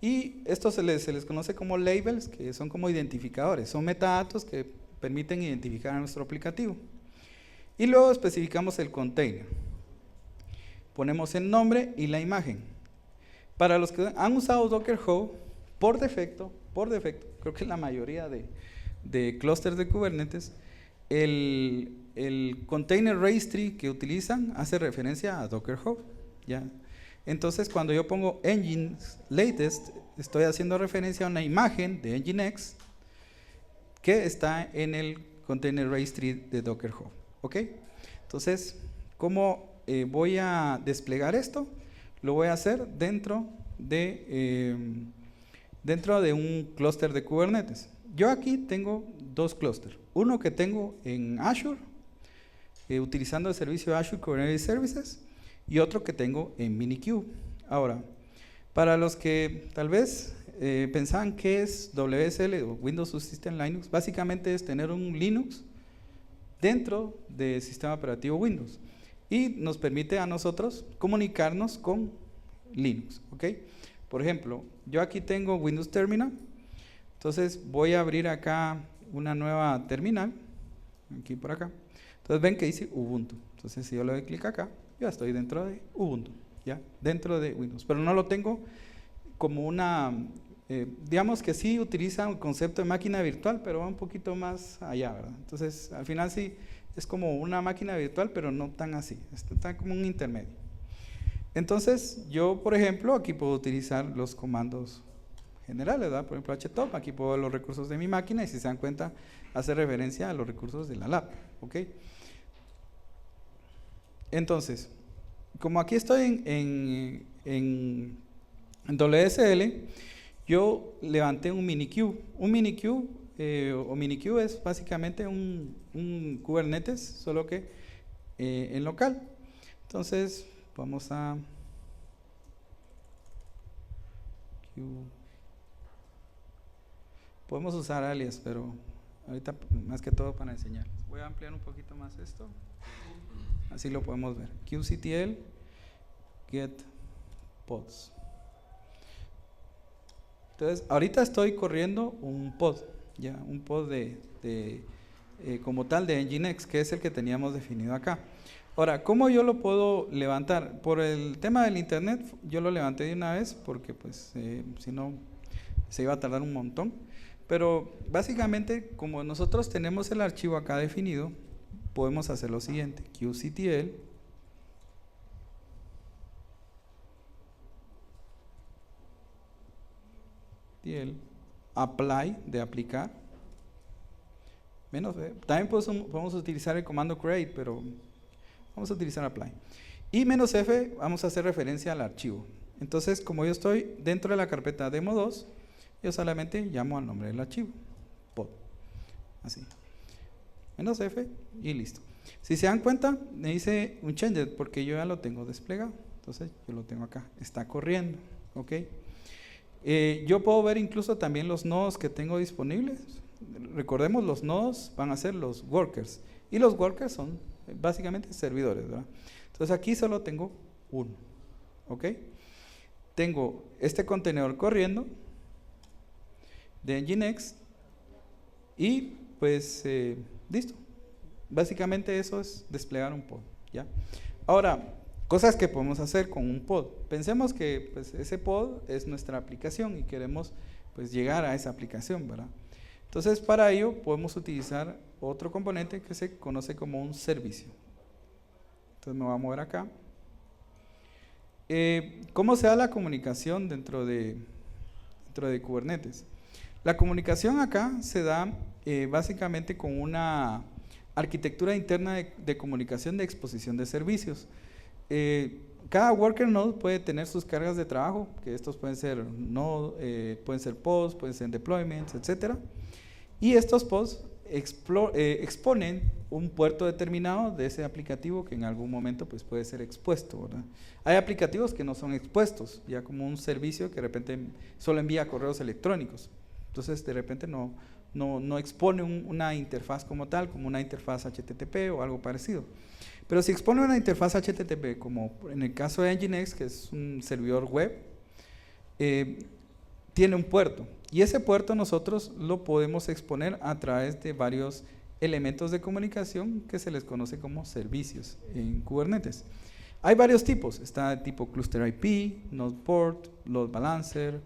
y esto se les conoce como labels, que son como identificadores, son metadatos que permiten identificar a nuestro aplicativo. Y luego especificamos el container, ponemos el nombre y la imagen. Para los que han usado Docker Hub, por defecto, creo que la mayoría de clústeres de Kubernetes, el container registry que utilizan hace referencia a Docker Hub, ¿ya? Entonces, cuando yo pongo Nginx latest, estoy haciendo referencia a una imagen de Nginx que está en el container registry de Docker Hub, ¿ok? Entonces, ¿cómo voy a desplegar esto? Lo voy a hacer dentro de un clúster de Kubernetes. Yo aquí tengo dos clústeres, uno que tengo en Azure, utilizando el servicio Azure Kubernetes Services, y otro que tengo en Minikube. Ahora, para los que tal vez pensaban que es WSL o Windows Subsystem Linux, básicamente es tener un Linux dentro del sistema operativo Windows y nos permite a nosotros comunicarnos con Linux, ¿ok? Por ejemplo, yo aquí tengo Windows Terminal, entonces voy a abrir acá una nueva terminal, aquí por acá. Entonces ven que dice Ubuntu. Entonces si yo le doy clic acá, ya estoy dentro de Ubuntu, ya, dentro de Windows. Pero no lo tengo como una, digamos que sí utiliza un concepto de máquina virtual, pero va un poquito más allá, ¿verdad? Entonces al final sí es como una máquina virtual, pero no tan así, está como un intermedio. Entonces yo, por ejemplo, aquí puedo utilizar los comandos generales, ¿verdad? Por ejemplo, htop, aquí puedo ver los recursos de mi máquina y si se dan cuenta hace referencia a los recursos de la lab, ¿ok? Entonces, como aquí estoy en WSL, yo levanté un minikube. Un minikube o minikube es básicamente un Kubernetes, solo que en local. Entonces, vamos a podemos usar alias, pero ahorita más que todo para enseñar. Voy a ampliar un poquito más esto, así lo podemos ver. kubectl get pods. Entonces, ahorita estoy corriendo un pod, ya, un pod como tal de Nginx, que es el que teníamos definido acá. Ahora, ¿cómo yo lo puedo levantar? Por el tema del internet, yo lo levanté de una vez porque pues si no se iba a tardar un montón. Pero básicamente, como nosotros tenemos el archivo acá definido, podemos hacer lo siguiente: kubectl apply, de aplicar, también podemos utilizar el comando create, pero vamos a utilizar apply. Y "-f", vamos a hacer referencia al archivo. Entonces, como yo estoy dentro de la carpeta demo2, yo solamente llamo al nombre del archivo, pod, así, "-f", y listo. Si se dan cuenta, me dice un change porque yo ya lo tengo desplegado. Entonces, yo lo tengo acá, está corriendo, ¿ok? Yo puedo ver incluso también los nodos que tengo disponibles. Recordemos, los nodos van a ser los workers, y los workers son básicamente servidores, ¿verdad? Entonces aquí solo tengo uno, ¿ok? Tengo este contenedor corriendo de Nginx y pues listo. Básicamente eso es desplegar un pod, ¿ya? Ahora, cosas que podemos hacer con un pod. Pensemos que pues, ese pod es nuestra aplicación y queremos pues, llegar a esa aplicación, ¿verdad? Entonces, para ello podemos utilizar otro componente que se conoce como un servicio. Entonces me voy a mover acá. ¿Cómo se da la comunicación dentro de Kubernetes? La comunicación acá se da básicamente con una arquitectura interna de comunicación de exposición de servicios. Cada worker node puede tener sus cargas de trabajo, que estos pueden ser pueden ser pods, pueden ser deployments, etcétera. Y estos pods exponen un puerto determinado de ese aplicativo que en algún momento pues, puede ser expuesto, ¿verdad? Hay aplicativos que no son expuestos, ya como un servicio que de repente solo envía correos electrónicos. Entonces de repente no expone una interfaz como tal, como una interfaz HTTP o algo parecido. Pero si expone una interfaz HTTP, como en el caso de Nginx, que es un servidor web, tiene un puerto. Y ese puerto nosotros lo podemos exponer a través de varios elementos de comunicación que se les conoce como servicios en Kubernetes. Hay varios tipos. Está el tipo Cluster IP, Node Port, Load Balancer,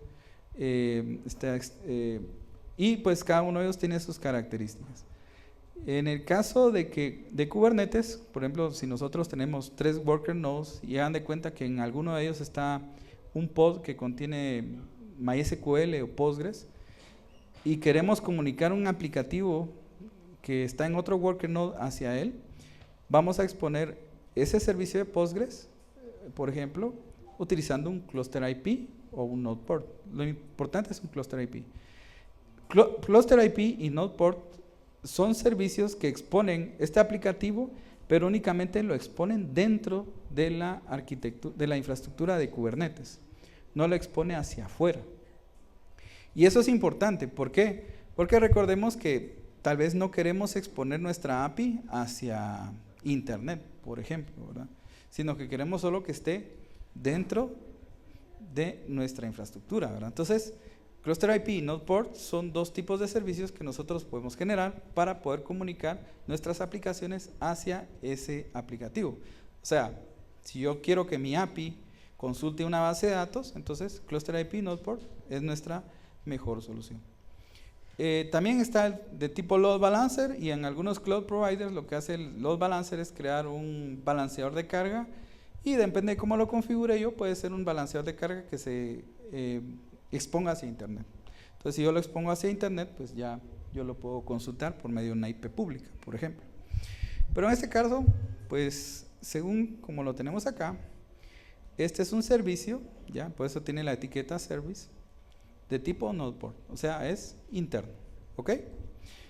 y pues cada uno de ellos tiene sus características. En el caso de Kubernetes, por ejemplo, si nosotros tenemos 3 worker nodes y hagan de cuenta que en alguno de ellos está un pod que contiene MySQL o Postgres y queremos comunicar un aplicativo que está en otro worker node hacia él, vamos a exponer ese servicio de Postgres, por ejemplo, utilizando un cluster IP o un node port. Lo importante es un cluster IP. Cluster IP y node port son servicios que exponen este aplicativo, pero únicamente lo exponen dentro de la arquitectura, de la infraestructura de Kubernetes. No lo expone hacia afuera. Y eso es importante. ¿Por qué? Porque recordemos que tal vez no queremos exponer nuestra API hacia Internet, por ejemplo, ¿verdad? Sino que queremos solo que esté dentro de nuestra infraestructura, ¿verdad? Entonces, Cluster IP y Node Port son dos tipos de servicios que nosotros podemos generar para poder comunicar nuestras aplicaciones hacia ese aplicativo. O sea, si yo quiero que mi API consulte una base de datos, entonces Cluster IP y Node Port es nuestra mejor solución. También está el de tipo load balancer, y en algunos cloud providers lo que hace el load balancer es crear un balanceador de carga, y depende de cómo lo configure yo, puede ser un balanceador de carga que se exponga hacia internet. Entonces, si yo lo expongo hacia internet, pues ya yo lo puedo consultar por medio de una IP pública, por ejemplo. Pero en este caso, pues según como lo tenemos acá, este es un servicio, ya, por eso tiene la etiqueta service, de tipo Node Port, o sea, es interno, ¿ok?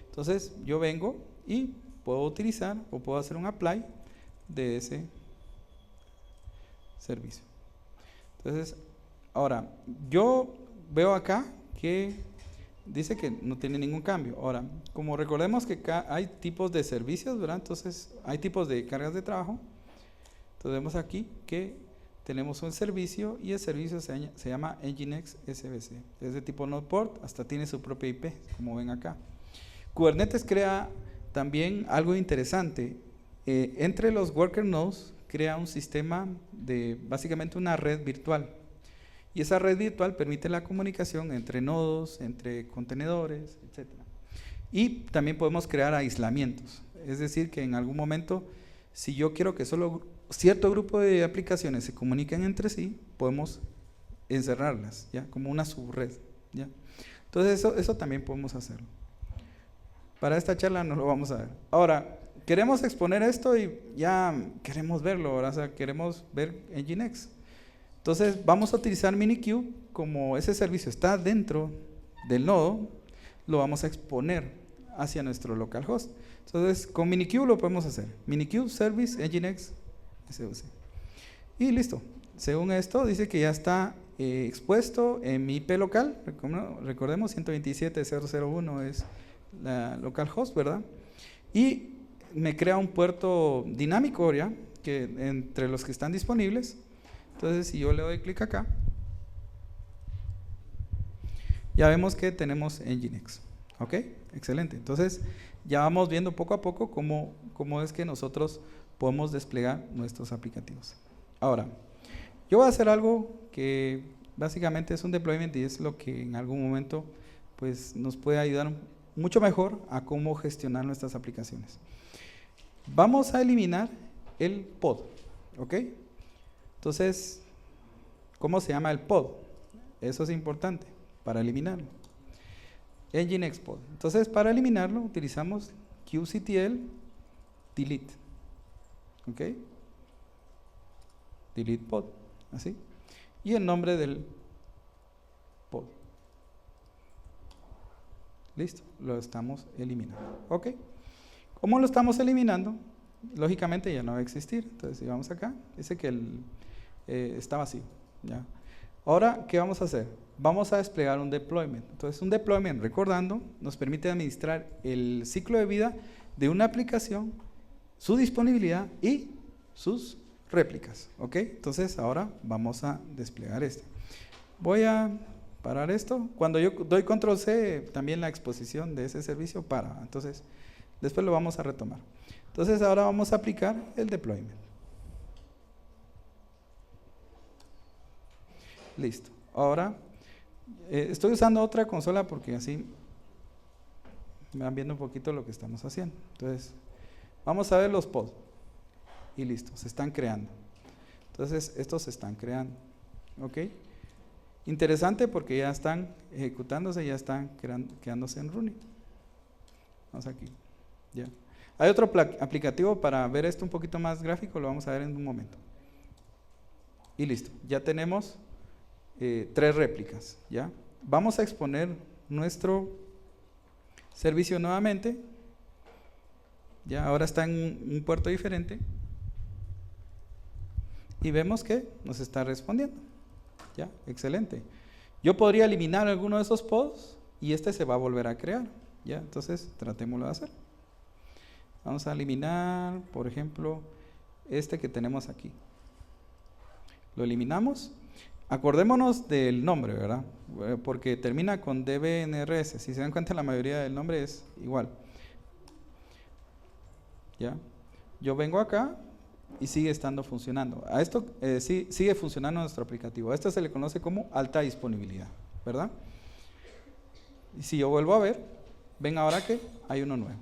Entonces, yo vengo y puedo utilizar o puedo hacer un apply de ese servicio. Entonces, ahora, yo veo acá que dice que no tiene ningún cambio. Ahora, como recordemos que acá hay tipos de servicios, ¿verdad? Entonces, hay tipos de cargas de trabajo. Entonces, vemos aquí que tenemos un servicio, y el servicio se llama Nginx SBC. Es de tipo Node Port, hasta tiene su propia IP, como ven acá. Kubernetes crea también algo interesante. Entre los worker nodes crea un sistema de básicamente una red virtual. Y esa red virtual permite la comunicación entre nodos, entre contenedores, etc. Y también podemos crear aislamientos. Es decir, que en algún momento, si yo quiero que solo cierto grupo de aplicaciones se comuniquen entre sí, podemos encerrarlas, ¿ya? Como una subred, ¿ya? Entonces eso también podemos hacerlo. Para esta charla no lo vamos a ver. Ahora, queremos exponer esto y ya queremos verlo, ¿verdad? O sea, queremos ver Nginx. Entonces vamos a utilizar Minikube, como ese servicio está dentro del nodo, lo vamos a exponer hacia nuestro localhost. Entonces con Minikube lo podemos hacer. Minikube Service Nginx SBC. Y listo. Según esto dice que ya está expuesto en mi IP local. Recordemos 127.0.0.1 es la localhost, ¿verdad? Y me crea un puerto dinámico ya, que entre los que están disponibles. Entonces, si yo le doy clic acá, ya vemos que tenemos Nginx. ¿Ok? Excelente. Entonces, ya vamos viendo poco a poco cómo es que nosotros podemos desplegar nuestros aplicativos. Ahora, yo voy a hacer algo que básicamente es un deployment, y es lo que en algún momento pues, nos puede ayudar mucho mejor a cómo gestionar nuestras aplicaciones. Vamos a eliminar el pod. ¿Ok? Entonces, ¿cómo se llama el pod? Eso es importante para eliminarlo. Nginx pod. Entonces, para eliminarlo utilizamos qctl delete. ¿Ok? Delete pod. Así. Y el nombre del pod. Listo. Lo estamos eliminando. ¿Ok? ¿Cómo lo estamos eliminando? Lógicamente ya no va a existir. Entonces, si vamos acá, dice que está vacío. ¿Ya? Ahora, ¿qué vamos a hacer? Vamos a desplegar un deployment. Entonces, un deployment, recordando, nos permite administrar el ciclo de vida de una aplicación, su disponibilidad y sus réplicas. ¿Ok? Entonces, ahora vamos a desplegar este. Voy a parar esto. Cuando yo doy control C, también la exposición de ese servicio para. Entonces, después lo vamos a retomar. Entonces, ahora vamos a aplicar el deployment. Listo. Ahora, estoy usando otra consola porque así me van viendo un poquito lo que estamos haciendo. Entonces, vamos a ver los pods. Y listo, se están creando. Entonces, estos se están creando. ¿Ok? Interesante porque ya están ejecutándose, ya están quedándose en running. Vamos aquí. Ya. Hay otro aplicativo para ver esto un poquito más gráfico, lo vamos a ver en un momento. Y listo, ya tenemos 3 réplicas. ¿Ya? Vamos a exponer nuestro servicio nuevamente. Ya, ahora está en un puerto diferente. Y vemos que nos está respondiendo. Ya, excelente. Yo podría eliminar alguno de esos pods y este se va a volver a crear. Ya, entonces tratémoslo de hacer. Vamos a eliminar, por ejemplo, este que tenemos aquí. Lo eliminamos Acordémonos del nombre, ¿verdad? Porque termina con DBNRS. Si se dan cuenta, la mayoría del nombre es igual. ¿Ya? Yo vengo acá y sigue estando funcionando. A esto sigue funcionando nuestro aplicativo. A esto se le conoce como alta disponibilidad, ¿verdad? Y si yo vuelvo a ver, ven ahora que hay uno nuevo,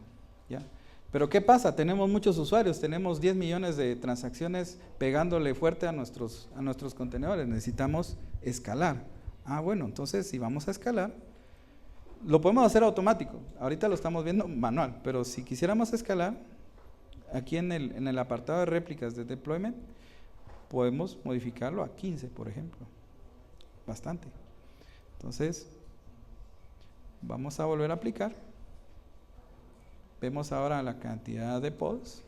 ¿ya? Pero ¿qué pasa? Tenemos muchos usuarios, tenemos 10 millones de transacciones pegándole fuerte a nuestros contenedores. Necesitamos escalar. Bueno, entonces si vamos a escalar, lo podemos hacer automático. Ahorita lo estamos viendo manual, pero si quisiéramos escalar, aquí en el apartado de réplicas de deployment, podemos modificarlo a 15, por ejemplo. Bastante. Entonces, vamos a volver a aplicar. Vemos ahora la cantidad de pods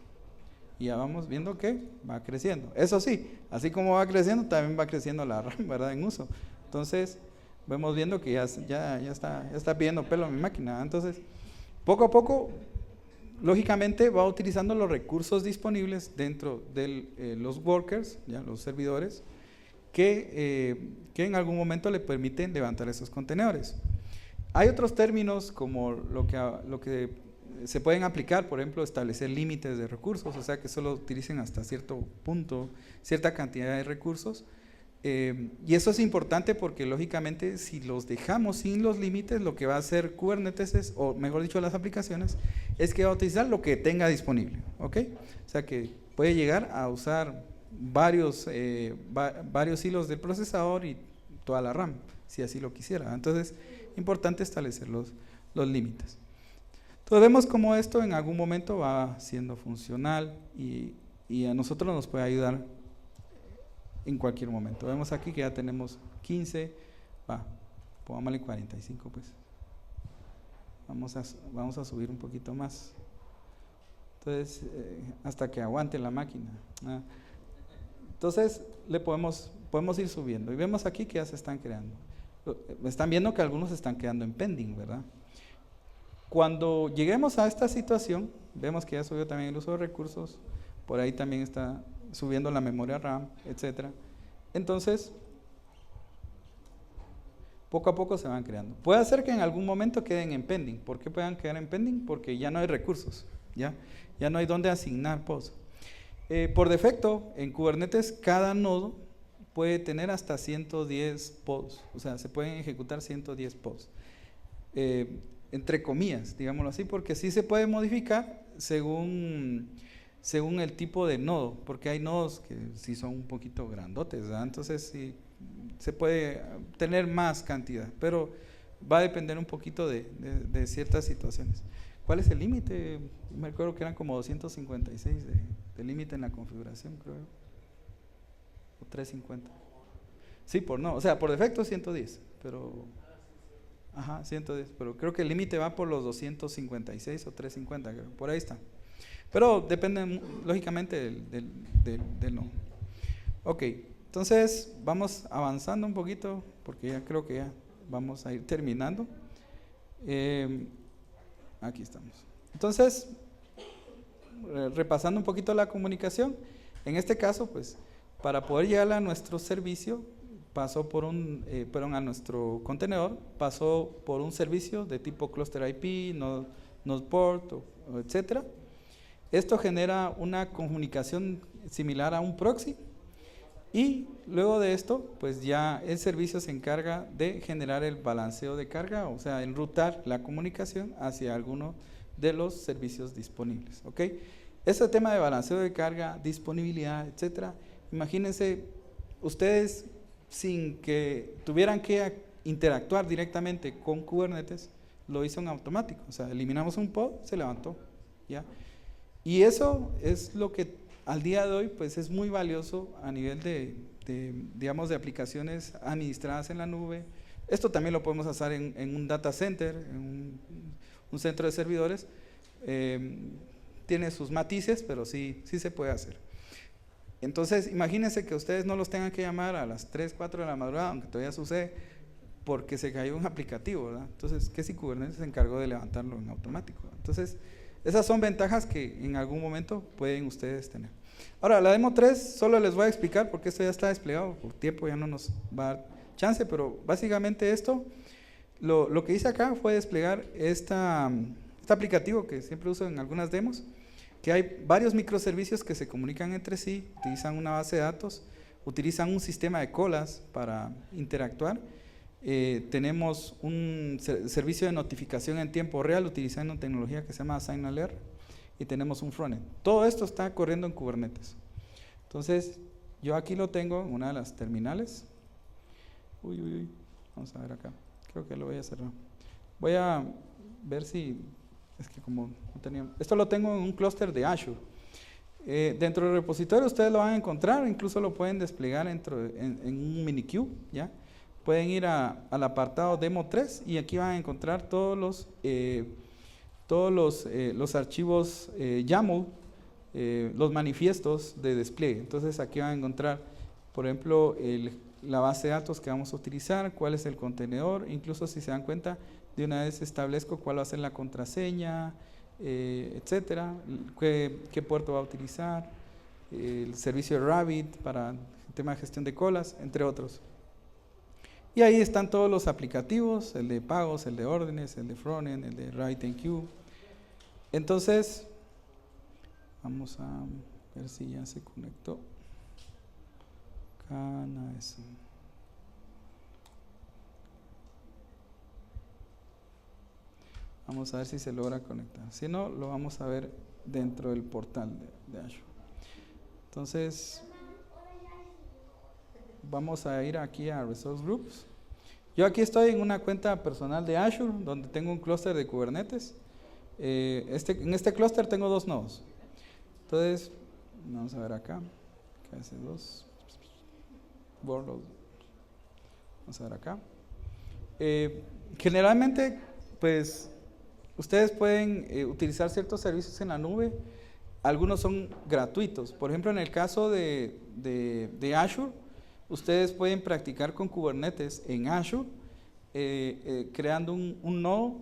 y ya vamos viendo que va creciendo. Eso sí, así como va creciendo, también va creciendo la RAM, ¿verdad? En uso. Entonces, vemos viendo que ya está pidiendo pelo a mi máquina. Entonces, poco a poco, lógicamente va utilizando los recursos disponibles dentro de los workers, ya los servidores, que en algún momento le permiten levantar esos contenedores. Hay otros términos como lo que se pueden aplicar, por ejemplo, establecer límites de recursos, o sea que solo utilicen hasta cierto punto, cierta cantidad de recursos. Y eso es importante porque lógicamente si los dejamos sin los límites, lo que va a hacer Kubernetes o mejor dicho las aplicaciones, es que va a utilizar lo que tenga disponible, ¿ok? O sea que puede llegar a usar varios hilos del procesador y toda la RAM, si así lo quisiera. Entonces, importante establecer los límites. Entonces vemos cómo esto en algún momento va siendo funcional y a nosotros nos puede ayudar en cualquier momento. Vemos aquí que ya tenemos 15, pongámosle 45 pues. Vamos a subir un poquito más. Entonces, hasta que aguante la máquina. Entonces, podemos ir subiendo. Y vemos aquí que ya se están creando. Están viendo que algunos se están quedando en pending, ¿verdad? Cuando lleguemos a esta situación, vemos que ya subió también el uso de recursos, por ahí también está subiendo la memoria RAM, etcétera. Entonces, poco a poco se van creando. Puede ser que en algún momento queden en pending. ¿Por qué puedan quedar en pending? Porque ya no hay recursos, ya no hay dónde asignar pods. Por defecto, en Kubernetes, cada nodo puede tener hasta 110 pods, o sea, se pueden ejecutar 110 pods. Entre comillas, digámoslo así, porque sí se puede modificar según el tipo de nodo, porque hay nodos que sí son un poquito grandotes, ¿verdad? Entonces sí se puede tener más cantidad, pero va a depender un poquito de ciertas situaciones. ¿Cuál es el límite? Me acuerdo que eran como 256 de límite en la configuración, creo, o 350. Sí, por defecto 110, pero... 110, pero creo que el límite va por los 256 o 350, creo, por ahí está. Pero depende lógicamente del nodo. Ok, entonces vamos avanzando un poquito, porque ya creo que ya vamos a ir terminando. Aquí estamos. Entonces, repasando un poquito la comunicación, en este caso, pues, para poder llegar a nuestro servicio, pasó por a nuestro contenedor, pasó por un servicio de tipo cluster IP, node port, etcétera. Esto genera una comunicación similar a un proxy y luego de esto, pues ya el servicio se encarga de generar el balanceo de carga, o sea, enrutar la comunicación hacia alguno de los servicios disponibles, ¿ok? Este tema de balanceo de carga, disponibilidad, etcétera, imagínense ustedes sin que tuvieran que interactuar directamente con Kubernetes, lo hizo en automático, o sea, eliminamos un pod, se levantó, ¿ya? Y eso es lo que al día de hoy pues es muy valioso a nivel digamos, de aplicaciones administradas en la nube. Esto también lo podemos hacer en un data center, en un centro de servidores. Tiene sus matices, pero sí se puede hacer. Entonces, imagínense que ustedes no los tengan que llamar a las 3, 4 de la madrugada, aunque todavía sucede, porque se cayó un aplicativo, ¿verdad? Entonces, ¿qué si Kubernetes se encargó de levantarlo en automático? Entonces, esas son ventajas que en algún momento pueden ustedes tener. Ahora, la demo 3 solo les voy a explicar porque esto ya está desplegado, por tiempo ya no nos va a dar chance, pero básicamente esto, lo que hice acá fue desplegar este aplicativo que siempre uso en algunas demos, que hay varios microservicios que se comunican entre sí, utilizan una base de datos, utilizan un sistema de colas para interactuar. Tenemos un servicio de notificación en tiempo real utilizando tecnología que se llama SignAlert y tenemos un frontend. Todo esto está corriendo en Kubernetes. Entonces, yo aquí lo tengo en una de las terminales. Vamos a ver acá. Creo que lo voy a cerrar. Voy a ver si, es que como no tenía, esto lo tengo en un clúster de Azure. Dentro del repositorio ustedes lo van a encontrar, incluso lo pueden desplegar en un minikube, ¿ya? Pueden ir al apartado demo 3 y aquí van a encontrar todos los archivos YAML, los manifiestos de despliegue. Entonces aquí van a encontrar, por ejemplo, la base de datos que vamos a utilizar, cuál es el contenedor, incluso si se dan cuenta, de una vez establezco cuál va a ser la contraseña, etcétera, qué puerto va a utilizar, el servicio de Rabbit para el tema de gestión de colas, entre otros. Y ahí están todos los aplicativos, el de pagos, el de órdenes, el de frontend, el de RabbitMQ. Entonces, vamos a ver si ya se conectó. Eso. Vamos a ver si se logra conectar. Si no, lo vamos a ver dentro del portal de Azure. Entonces, vamos a ir aquí a Resource Groups. Yo aquí estoy en una cuenta personal de Azure, donde tengo un clúster de Kubernetes. En este clúster tengo 2 nodos. Entonces, vamos a ver acá. KS2. Workload. Vamos a ver acá. Generalmente, pues, ustedes pueden utilizar ciertos servicios en la nube. Algunos son gratuitos. Por ejemplo, en el caso de Azure, ustedes pueden practicar con Kubernetes en Azure, creando un nodo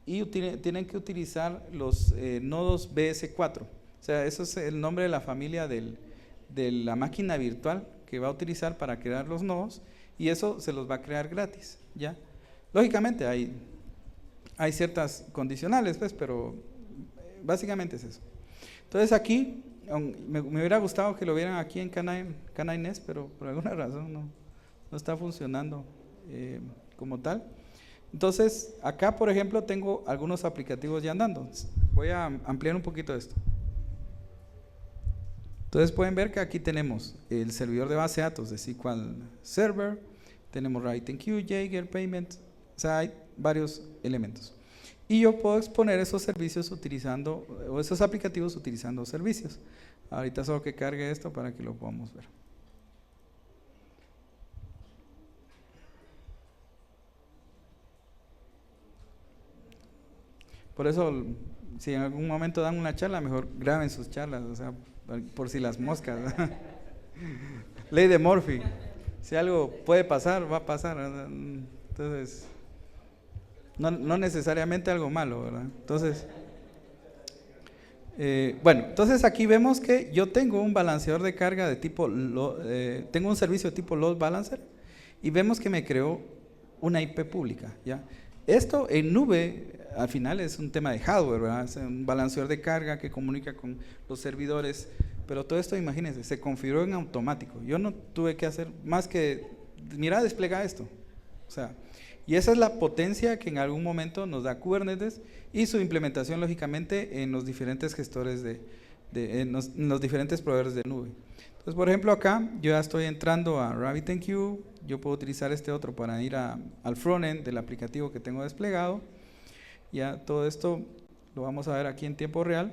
y tienen que utilizar los nodos BS4. O sea, eso es el nombre de la familia de la máquina virtual que va a utilizar para crear los nodos, y eso se los va a crear gratis, ¿ya? Lógicamente hay ciertas condicionales, pues, pero básicamente es eso. Entonces aquí, me hubiera gustado que lo vieran aquí en K9s, pero por alguna razón no está funcionando como tal. Entonces, acá, por ejemplo, tengo algunos aplicativos ya andando. Voy a ampliar un poquito esto. Entonces pueden ver que aquí tenemos el servidor de base de datos de SQL Server, tenemos RabbitMQ, Jaeger, Payment, o sea, hay varios elementos. Y yo puedo exponer esos servicios utilizando, o esos aplicativos utilizando servicios. Ahorita solo que cargue esto para que lo podamos ver. Por eso, si en algún momento dan una charla, mejor graben sus charlas, o sea, por si las moscas. Ley de Murphy. Si algo puede pasar, va a pasar. Entonces, no necesariamente algo malo, ¿verdad? Entonces, bueno, entonces aquí vemos que yo tengo un balanceador de carga de tipo, tengo un servicio de tipo load balancer, y vemos que me creó una IP pública, ¿ya? Esto en nube, al final es un tema de hardware, ¿verdad? Es un balanceador de carga que comunica con los servidores, pero todo esto, imagínense, se configuró en automático. Yo no tuve que hacer más que, mira, desplegar esto. O sea, y esa es la potencia que en algún momento nos da Kubernetes y su implementación, lógicamente, en los diferentes gestores en los diferentes proveedores de nube. Entonces, por ejemplo, acá yo ya estoy entrando a RabbitMQ, yo puedo utilizar este otro para ir al frontend del aplicativo que tengo desplegado. Ya todo esto lo vamos a ver aquí en tiempo real.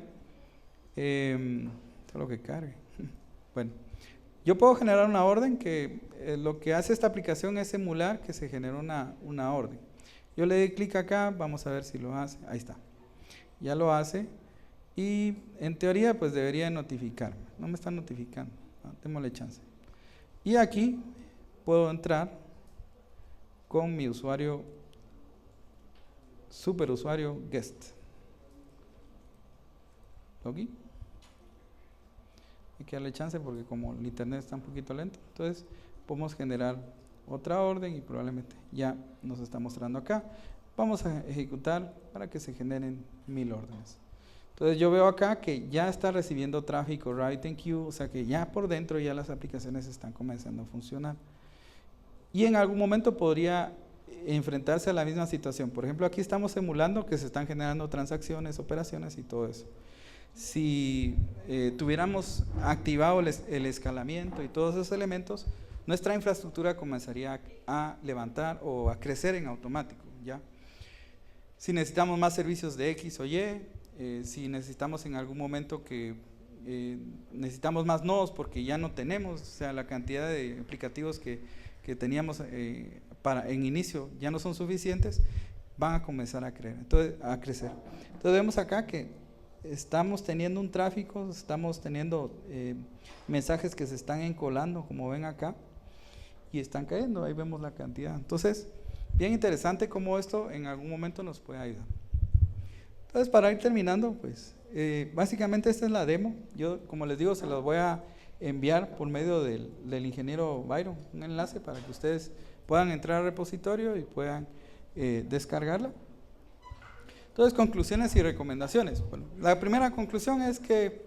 Solo que cargue. Bueno, yo puedo generar una orden que lo que hace esta aplicación es emular que se generó una orden. Yo le doy clic acá, vamos a ver si lo hace. Ahí está. Ya lo hace y en teoría pues debería notificarme. No me está notificando. Démosle chance. Y aquí puedo entrar con mi usuario, superusuario guest. ¿Ok? hay que darle chance porque como el internet está un poquito lento, entonces podemos generar otra orden y probablemente ya nos está mostrando acá. Vamos a ejecutar para que se generen 1000 órdenes. Entonces yo veo acá que ya está recibiendo tráfico RabbitMQ, o sea que ya por dentro ya las aplicaciones están comenzando a funcionar. Y en algún momento podría enfrentarse a la misma situación. Por ejemplo, aquí estamos emulando que se están generando transacciones, operaciones y todo eso. Si tuviéramos activado el escalamiento y todos esos elementos, nuestra infraestructura comenzaría a levantar o a crecer en automático, ¿ya? Si necesitamos más servicios de X o Y, si necesitamos en algún momento que necesitamos más nodos porque ya no tenemos, o sea, la cantidad de aplicativos que teníamos en inicio ya no son suficientes, van a comenzar a crecer. Entonces vemos acá que estamos teniendo un tráfico, estamos teniendo mensajes que se están encolando, como ven acá, y están cayendo, ahí vemos la cantidad. Entonces, bien interesante cómo esto en algún momento nos puede ayudar. Entonces, para ir terminando, pues, básicamente esta es la demo. Yo, como les digo, se los voy a enviar por medio del ingeniero Byron, un enlace para que ustedes puedan entrar al repositorio y puedan descargarla. Entonces, conclusiones y recomendaciones. Bueno, la primera conclusión es que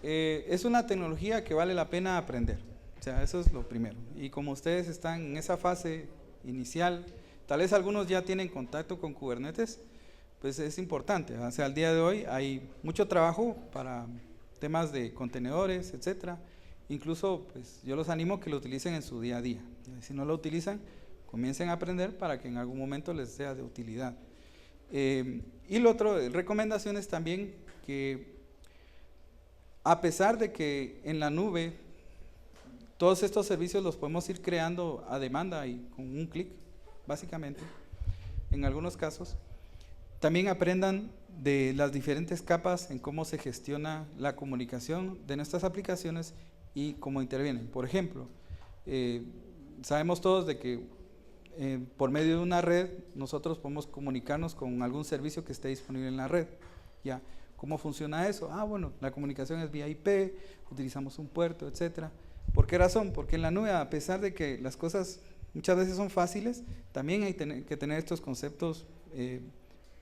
es una tecnología que vale la pena aprender. O sea, eso es lo primero. Y como ustedes están en esa fase inicial, tal vez algunos ya tienen contacto con Kubernetes, pues es importante. O sea, al día de hoy hay mucho trabajo para temas de contenedores, etcétera. Incluso, pues yo los animo a que lo utilicen en su día a día. Si no lo utilizan, comiencen a aprender para que en algún momento les sea de utilidad. Y lo otro, recomendaciones también, que a pesar de que en la nube todos estos servicios los podemos ir creando a demanda y con un clic, básicamente, en algunos casos, también aprendan de las diferentes capas en cómo se gestiona la comunicación de nuestras aplicaciones y cómo intervienen. Por ejemplo, sabemos todos de que por medio de una red nosotros podemos comunicarnos con algún servicio que esté disponible en la red. ¿Ya? ¿Cómo funciona eso? Bueno, la comunicación es vía IP, utilizamos un puerto, etcétera. ¿Por qué razón? Porque en la nube, a pesar de que las cosas muchas veces son fáciles, también hay que tener estos conceptos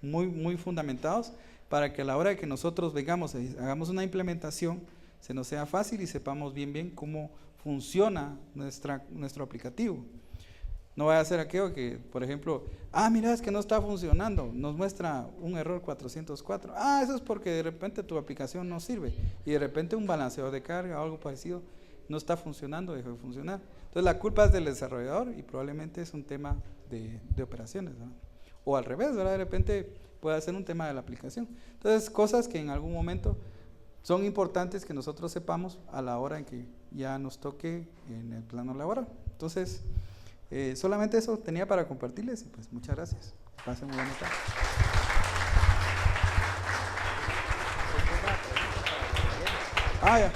muy fundamentados para que a la hora de que nosotros vengamos y hagamos una implementación, se nos sea fácil y sepamos bien cómo funciona nuestro aplicativo. No vaya a ser aquello que, por ejemplo, mira, es que no está funcionando, nos muestra un error 404. Eso es porque de repente tu aplicación no sirve y de repente un balanceador de carga o algo parecido no está funcionando, dejó de funcionar. Entonces la culpa es del desarrollador y probablemente es un tema de operaciones, ¿no? O al revés, ¿verdad? De repente puede ser un tema de la aplicación. Entonces, cosas que en algún momento son importantes que nosotros sepamos a la hora en que ya nos toque en el plano laboral. Entonces, solamente eso tenía para compartirles y pues muchas gracias. Pasen muy buena tarde. Ya.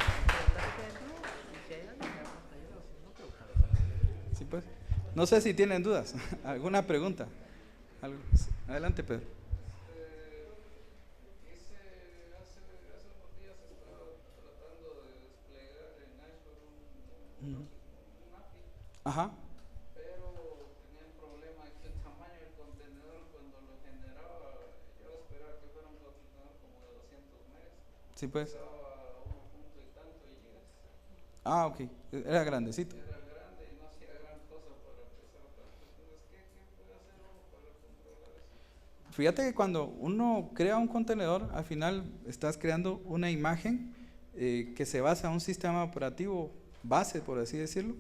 Sí, pues. No sé si tienen dudas. ¿Alguna pregunta? Adelante, Pedro. Ajá. Pero tenía el problema de que el tamaño del contenedor cuando lo generaba, yo esperaba que fuera un contenedor como de 200 megas. Sí, pues. Pesaba 1 punto y tanto gigas. Ok, era grandecito. Era grande y no hacía gran cosa para pesar tanto. Entonces, ¿qué puede hacer uno para controlar eso? Fíjate que cuando uno crea un contenedor, al final estás creando una imagen que se basa en un sistema operativo base, por así decirlo,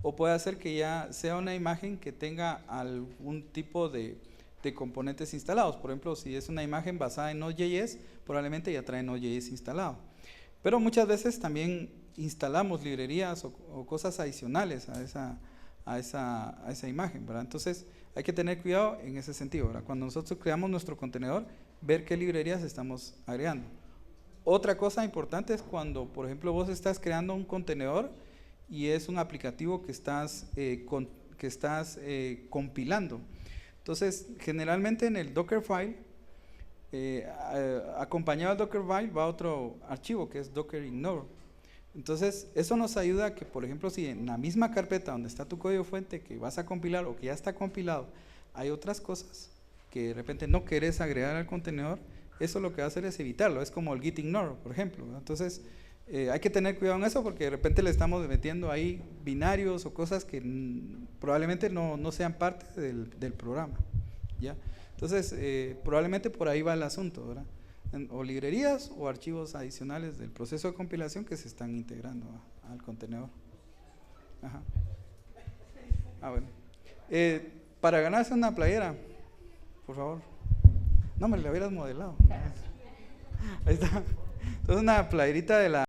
o puede hacer que ya sea una imagen que tenga algún tipo de componentes instalados. Por ejemplo, si es una imagen basada en Node.js, probablemente ya trae Node.js instalado. Pero muchas veces también instalamos librerías o cosas adicionales a esa imagen, ¿verdad? Entonces hay que tener cuidado en ese sentido, ¿verdad? Cuando nosotros creamos nuestro contenedor, ver qué librerías estamos agregando. Otra cosa importante es cuando, por ejemplo, vos estás creando un contenedor y es un aplicativo que estás compilando. Entonces, generalmente en el Dockerfile, acompañado al Dockerfile va otro archivo que es Docker Ignore. Entonces, eso nos ayuda a que, por ejemplo, si en la misma carpeta donde está tu código fuente que vas a compilar o que ya está compilado, hay otras cosas que de repente no querés agregar al contenedor, eso lo que va a hacer es evitarlo. Es como el git ignore, por ejemplo, ¿verdad? Entonces, hay que tener cuidado en eso porque de repente le estamos metiendo ahí binarios o cosas que probablemente no sean parte del programa, ¿ya? Entonces, probablemente por ahí va el asunto, ¿verdad? O librerías o archivos adicionales del proceso de compilación que se están integrando al contenedor. Ajá. Bueno. Para ganarse una playera, por favor. No, me la hubieras modelado. Ahí está. Entonces, una playerita de la